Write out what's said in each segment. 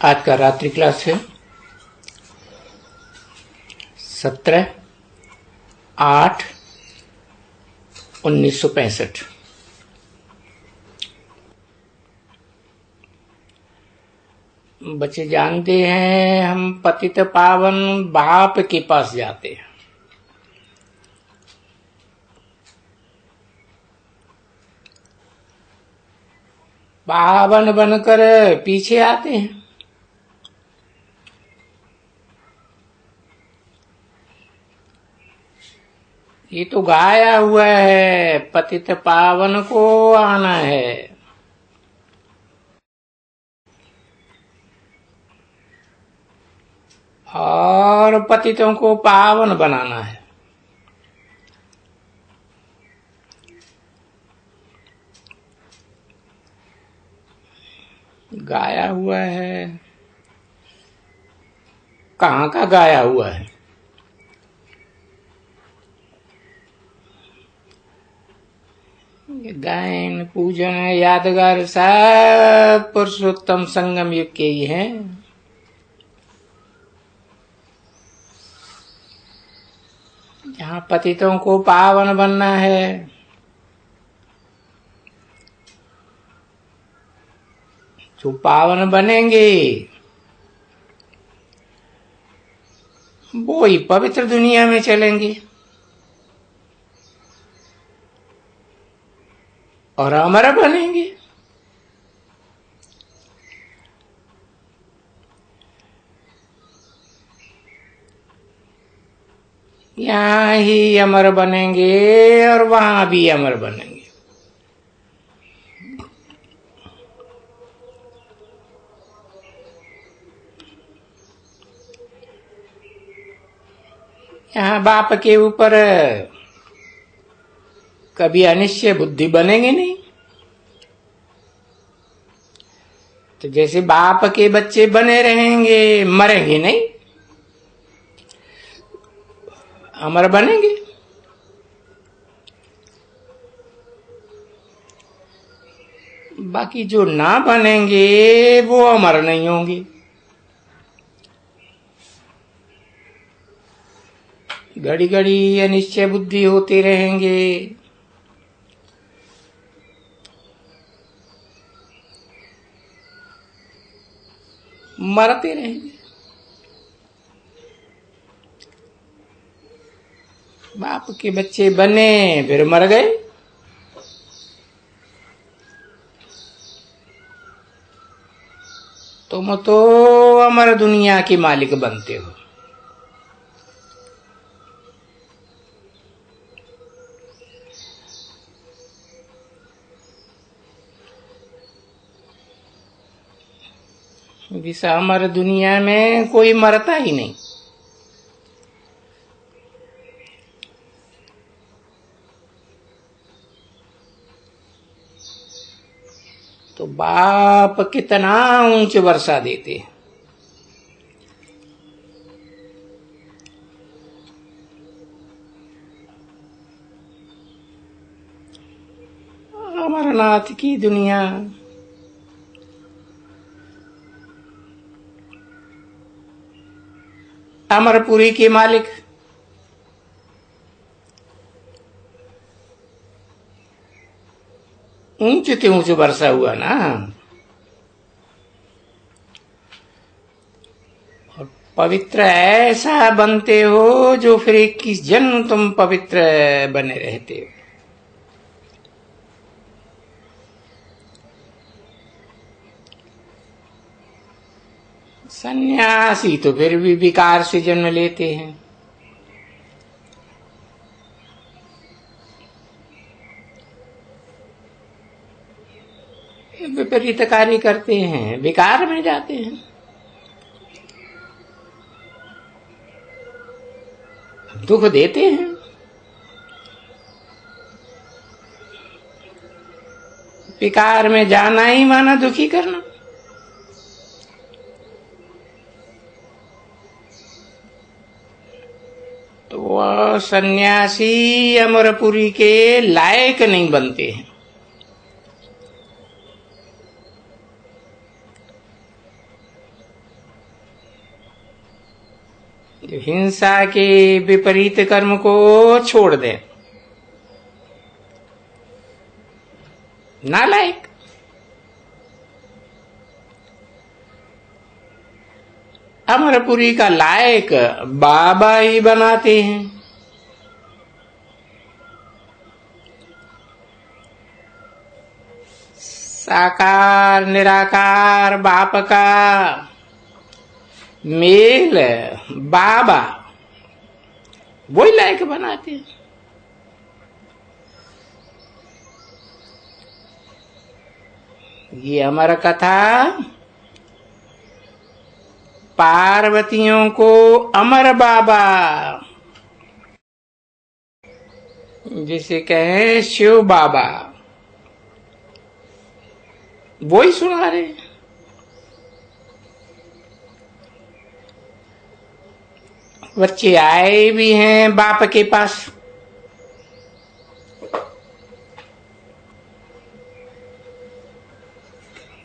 आज का रात्रि क्लास है 17/8/1965। बच्चे जानते हैं हम पतित पावन बाप के पास जाते हैं। पावन बनकर पीछे आते हैं। ये तो गाया हुआ है, पतित पावन को आना है। और पतितों को पावन बनाना है। गाया हुआ है, कहाँ का गाया हुआ है? गायन पूजन यादगार सब पुरुषोत्तम संगम युग के ही हैं। जहाँ पतितों को पावन बनना है, जो पावन बनेंगे वो ही पवित्र दुनिया में चलेंगे और अमर बनेंगे। यहाँ ही अमर बनेंगे और वहां भी अमर बनेंगे। यहाँ बाप के ऊपर कभी अनिश्चय बुद्धि बनेंगे नहीं। तो जैसे बाप के बच्चे बने रहेंगे, मरेंगे नहीं, अमर बनेंगे। बाकी जो ना बनेंगे वो अमर नहीं होंगे। घड़ी घड़ी अनिश्चय बुद्धि होते रहेंगे। मरते रहेंगे। बाप के बच्चे बने फिर मर गए। तुम तो अमर दुनिया के मालिक बनते हो। इस अमर दुनिया में कोई मरता ही नहीं। तो बाप कितना ऊंच वर्षा देते हैं। अमरनाथ की दुनिया अमरपुरी के मालिक ऊंच से ऊंच वर्षा हुआ ना। और पवित्र ऐसा बनते हो जो फिर 21 जन्म तुम पवित्र बने रहते हो। सन्यासी तो फिर भी विकार से जन्म लेते हैं। विपरीत कार्य करते हैं, विकार में जाते हैं। दुख देते हैं। विकार में जाना ही माना दुखी करना। तो वह सन्यासी अमरपुरी के लायक नहीं बनते हैं। जो हिंसा के विपरीत कर्म को छोड़ दें। नालायक। अमरपुरी का लायक बाबा ही बनाते हैं। साकार निराकार बाप का मेल बाबा वही लायक बनाते हैं। ये अमर कथा पार्वतियों को अमर बाबा, जिसे कहे शिव बाबा, वो ही सुना रहे। बच्चे आए भी हैं बाप के पास,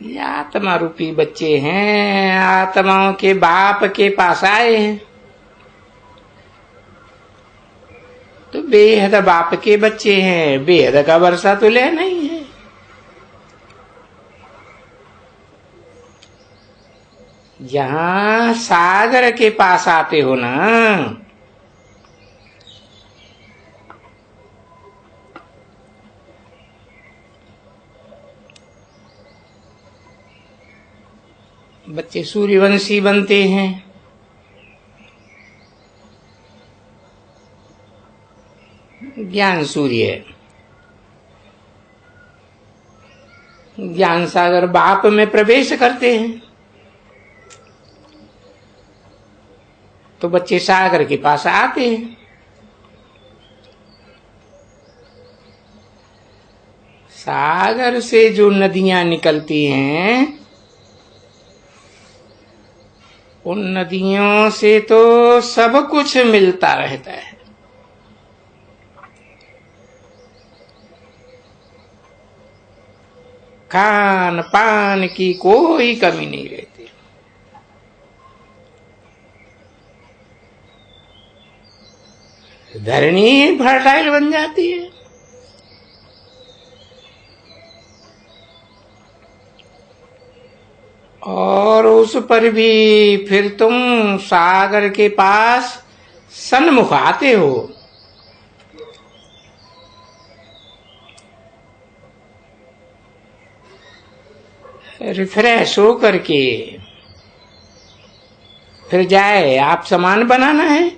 ये आत्मा रूपी बच्चे हैं, आत्माओं के बाप के पास आए हैं। तो बेहद बाप के बच्चे हैं, बेहद का वर्षा तो ले नहीं है। जहां सागर के पास आते हो ना, बच्चे सूर्यवंशी बनते हैं। ज्ञान सूर्य, ज्ञान सागर बाप में प्रवेश करते हैं तो बच्चे सागर के पास आते हैं। सागर से जो नदियां निकलती हैं, उन नदियों से तो सब कुछ मिलता रहता है। खान पान की कोई कमी नहीं रहती। धरनी फर्टाइल बन जाती है। और उस पर भी फिर तुम सागर के पास सन्मुख आते हो। रिफ्रेश हो करके फिर जाए आप सामान बनाना है।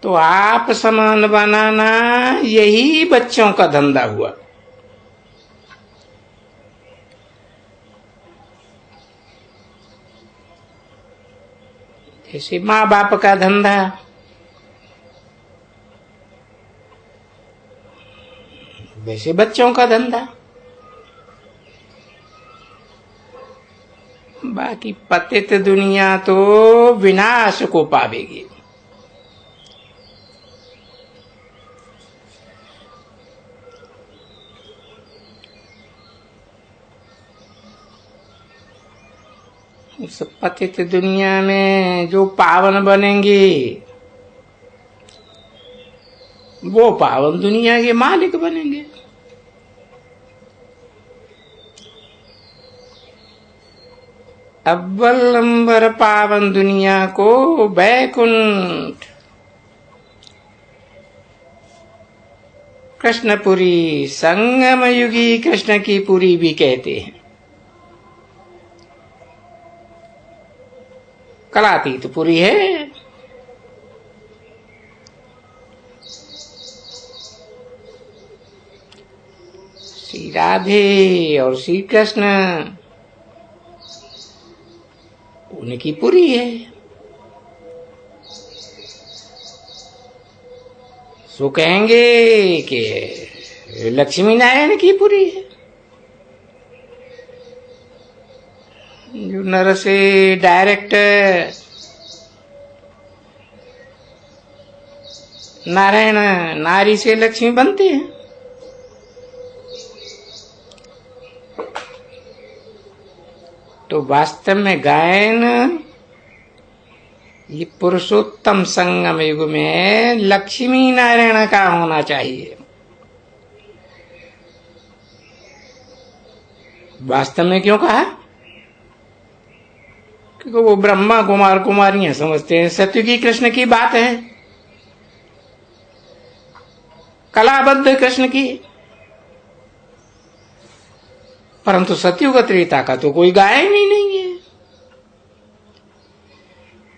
तो आप सामान बनाना यही बच्चों का धंधा हुआ। जैसे माँ बाप का धंधा, वैसे बच्चों का धंधा। बाकी पतित दुनिया तो विनाश को पावेगी। उस पतित दुनिया में जो पावन बनेंगे वो पावन दुनिया के मालिक बनेंगे। अव्वल नंबर पावन दुनिया को वैकुंठ कृष्णपुरी, संगम युगी कृष्ण की पुरी भी कहते हैं। कलातीत पुरी है। श्री राधे और श्री कृष्ण उनकी पुरी है। सो कहेंगे कि लक्ष्मी नारायण की पुरी है। जो नर से डायरेक्ट नारायण, नारी से लक्ष्मी बनते हैं। तो वास्तव में गायन ये पुरुषोत्तम संगम युग में लक्ष्मी नारायण का होना चाहिए। वास्तव में क्यों कहा? क्योंकि वो ब्रह्मा कुमार कुमारियां समझते हैं सत्युगी कृष्ण की बात है, कलाबद्ध कृष्ण की, परंतु सत्युग त्रेता का तो कोई गायन ही नहीं है।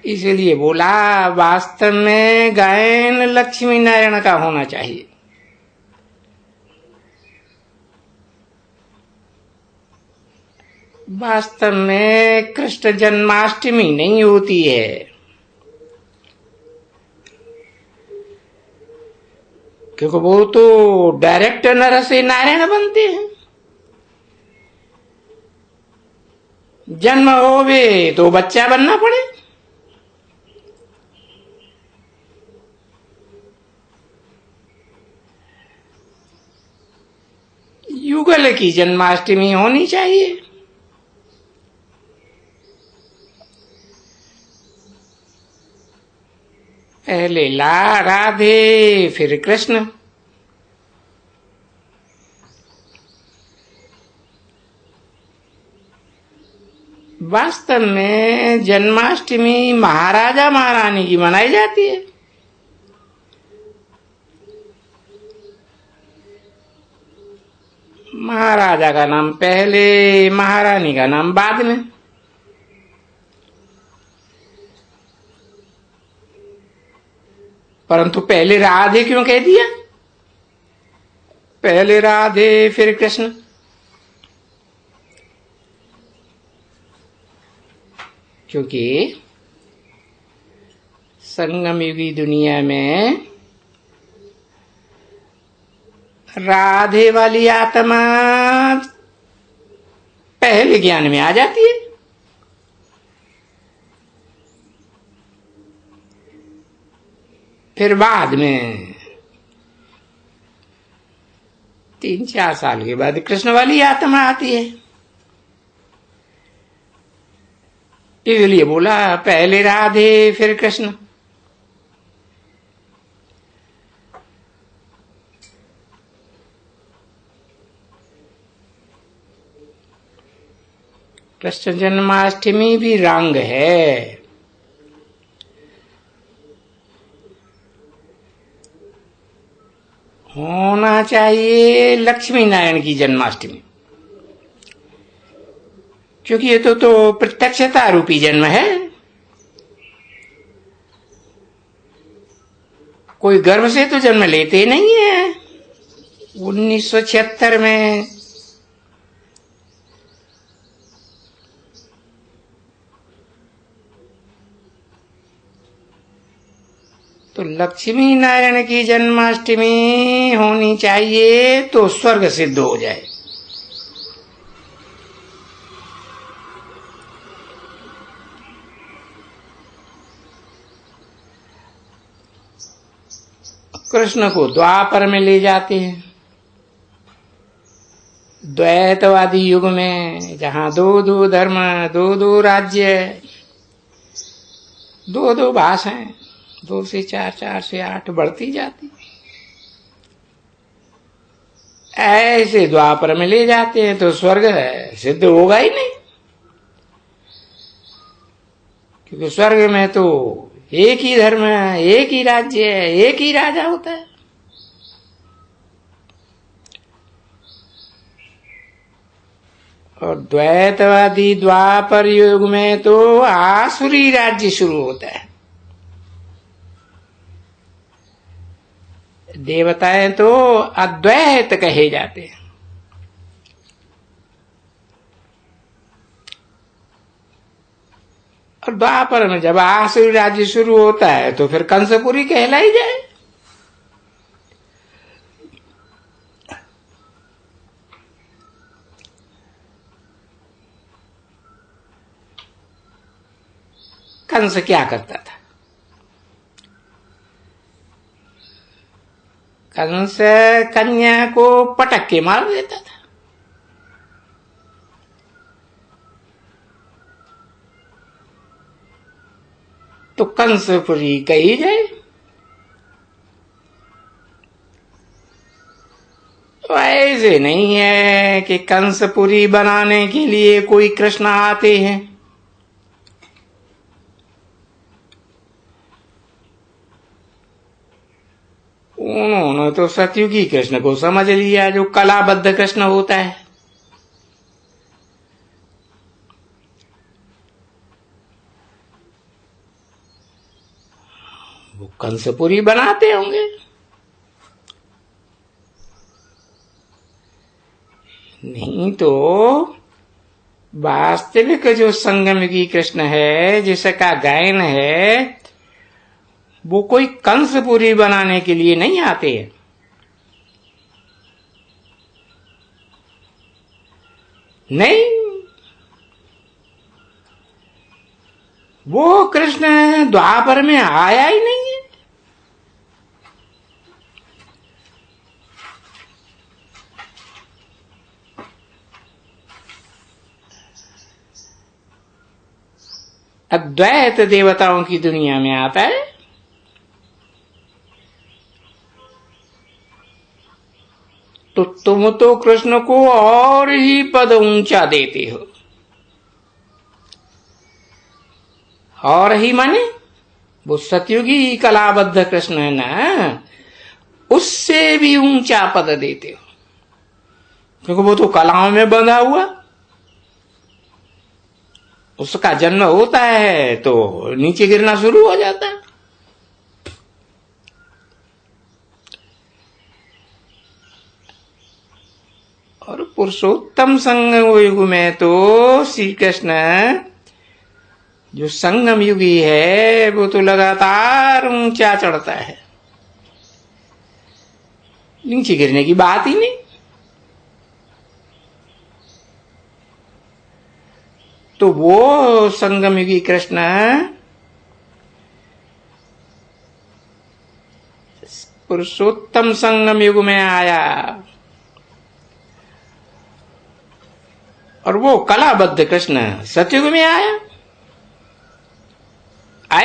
इसीलिए बोला वास्तव में गायन लक्ष्मी नारायण का होना चाहिए। वास्तव में कृष्ण जन्माष्टमी नहीं होती है, क्योंकि वो तो डायरेक्ट नर से नारायण बनते हैं। जन्म होवे तो बच्चा बनना पड़े। युगल की जन्माष्टमी होनी चाहिए। पहले राधे फिर कृष्ण। वास्तव में जन्माष्टमी महाराजा महारानी की मनाई जाती है। महाराजा का नाम पहले, महारानी का नाम बाद में। परंतु पहले राधे क्यों कह दिया? पहले राधे फिर कृष्ण। क्योंकि संगम युगी दुनिया में राधे वाली आत्मा पहले ज्ञान में आ जाती है, फिर बाद में 3-4 साल के बाद कृष्ण वाली आत्मा आती है। इसलिए बोला पहले राधे फिर कृष्ण। कृष्ण जन्माष्टमी भी रंग है। होना चाहिए लक्ष्मी नारायण की जन्माष्टमी, क्योंकि ये तो प्रत्यक्षता रूपी जन्म है। कोई गर्भ से तो जन्म लेते नहीं है। 1976 में तो लक्ष्मी नारायण की जन्माष्टमी होनी चाहिए तो स्वर्ग सिद्ध हो जाए। कृष्ण को द्वापर में ले जाते हैं, द्वैतवादी युग में, जहां 2-2 धर्म, 2-2 राज्य, 2-2 भाषाएं, 2 से 4, 4 से 8 बढ़ती जाती। ऐसे द्वापर में ले जाते हैं तो स्वर्ग सिद्ध होगा ही नहीं, क्योंकि स्वर्ग में तो एक ही धर्म, एक ही राज्य, एक ही राजा होता है। और द्वैतवादी द्वापर युग में तो आसुरी राज्य शुरू होता है। देवताएं तो अद्वैत कहे जाते हैं। और द्वापर में जब आसुरी राज्य शुरू होता है तो फिर कंसपुरी कहलाई जाए। कंस क्या करता था? कंस कन्या को पटक के मार देता था। तो कंसपुरी कही जाए। तो ऐसे नहीं है कि कंसपुरी बनाने के लिए कोई कृष्ण आते हैं। उन्होंने तो सतयुगी कृष्ण को समझ लिया, जो कलाबद्ध कृष्ण होता है। वो कंसपुरी बनाते होंगे। नहीं तो वास्तविक जो संगमयुगी कृष्ण है, जिसका गायन है, वो कोई कंसपुरी बनाने के लिए नहीं आते हैं। नहीं, वो कृष्ण द्वापर में आया ही नहीं है। अद्वैत देवताओं की दुनिया में आता है। तो तुम तो कृष्ण को और ही पद ऊंचा देते हो। और ही माने वो सतयुगी कलाबद्ध कृष्ण है ना, उससे भी ऊंचा पद देते हो, क्योंकि वो तो कलाओं में बंधा हुआ। उसका जन्म होता है तो नीचे गिरना शुरू हो जाता है। और पुरुषोत्तम संगम युग में तो श्री कृष्ण जो संगम युगी है, वो तो लगातार ऊंचा चढ़ता है, नीचे गिरने की बात ही नहीं। तो वो संगम युगी कृष्ण पुरुषोत्तम संगम युग में आया, और वो कलाबद्ध कृष्ण सतयुग में आए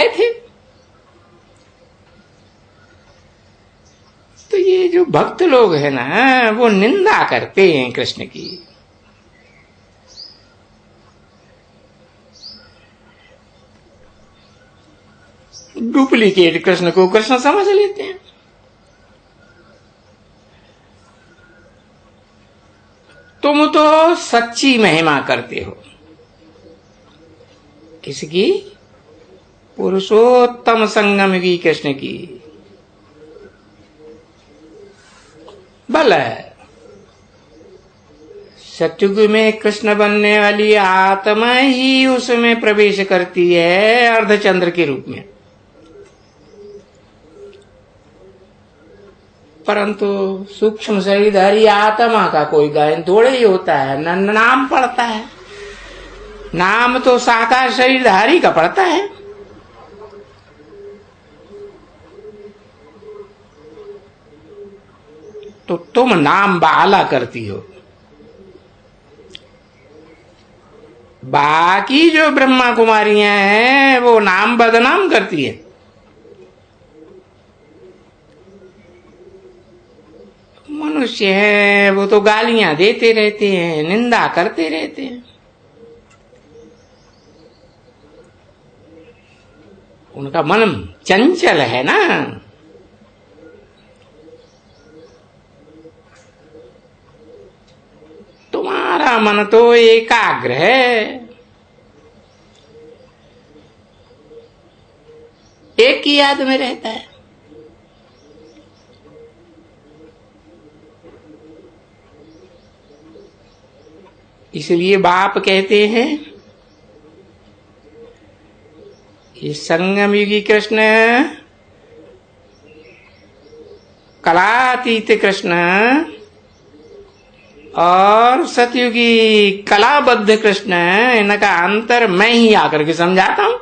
थे। तो ये जो भक्त लोग हैं ना, वो निंदा करते हैं कृष्ण की। डुप्लीकेट कृष्ण को कृष्ण समझ लेते हैं। तुम तो सच्ची महिमा करते हो किसकी? पुरुषोत्तम संगम की कृष्ण की। भला सतयुग में कृष्ण बनने वाली आत्मा ही उसमें प्रवेश करती है अर्धचंद्र के रूप में, परंतु सूक्ष्म शरीरधारी आत्मा का कोई गायन थोड़े ही होता है, न नाम पड़ता है। नाम तो साकार शरीरधारी का पड़ता है। तो तुम नाम बाला करती हो, बाकी जो ब्रह्मा कुमारियां हैं वो नाम बदनाम करती है। मनुष्य है वो तो गालियां देते रहते हैं, निंदा करते रहते हैं। उनका मन चंचल है ना। तुम्हारा मन तो एकाग्र है, एक ही याद में रहता है। इसलिए बाप कहते हैं ये संगम युगी कृष्ण, कलातीत कृष्ण और सतयुगी कलाबद्ध कृष्ण, इनका अंतर मैं ही आकर के समझाता हूं।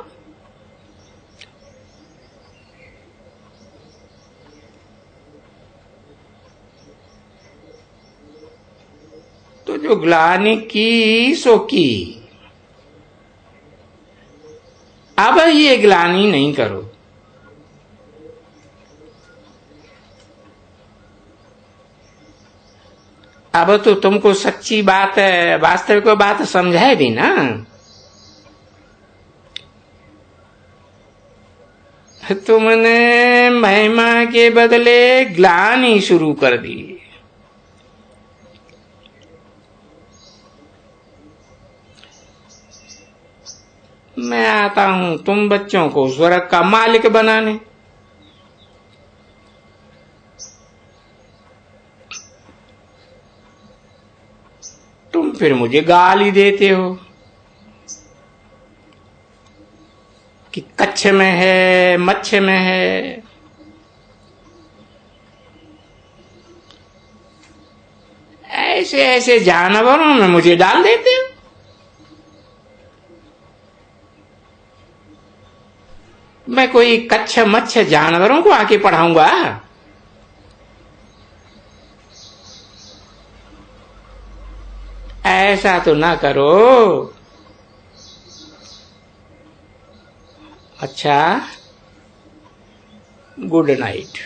तो जो ग्लानि की सो की, अब ये ग्लानि नहीं करो। अब तो तुमको सच्ची बात, वास्तविक बात समझाए भी ना, तुमने महिमा के बदले ग्लानि शुरू कर दी। मैं आता हूं तुम बच्चों को स्वर्ग का मालिक बनाने, तुम फिर मुझे गाली देते हो कि कच्छ में है, मच्छ में है। ऐसे ऐसे जानवरों में मुझे डाल देते हो। मैं कोई कच्छ मच्छ जानवरों को आके पढ़ाऊंगा? ऐसा तो ना करो। अच्छा, गुड नाइट।